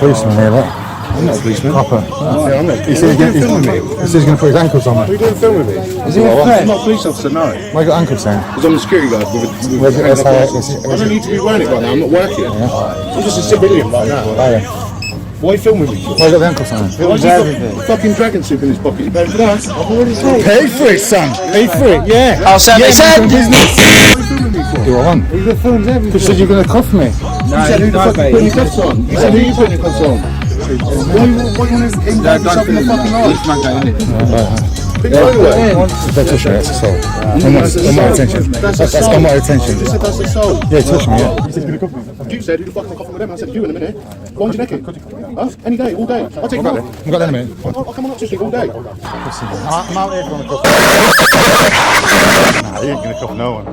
policeman here, look. I'm not a policeman. Copper. Yeah, I'm not. He says he's going to put his ankles on Are me. you doing a film with me? Is he a threat? I'm not a police officer, no. Why you got ankles then? Because I'm a security guard with Where's it? I don't need to be wearing it right now, I'm not working. I'm just a civilian right now. Oh, yeah. Why are you filming me for? Why you got the ankles on? Why has he got fucking dragon soup in his pocket? You paid for that? I've already paid. Pay for it, son. Pay for it, yeah. I'll send it. Business. What are you filming me for? Do I want? You've got films everything. You said you're going to cuff me. You said who the fuck you putting your cuffs on? You said who you putting your cuffs on? Why you want to involve yourself in the fucking life? Pick it away. Don't touch me, that's assault. On my attention. That's on my attention. You said that's assault. Yeah, touch me, yeah. You said who the fuck's going to coffin with them? I said you in a minute. Why would you neck it? Huh? Any day, all day. I'll take him out. I've got that in a minute. I'll come on up to you all day. I'm out here for a cuff. Nah, you ain't going to cuff no one.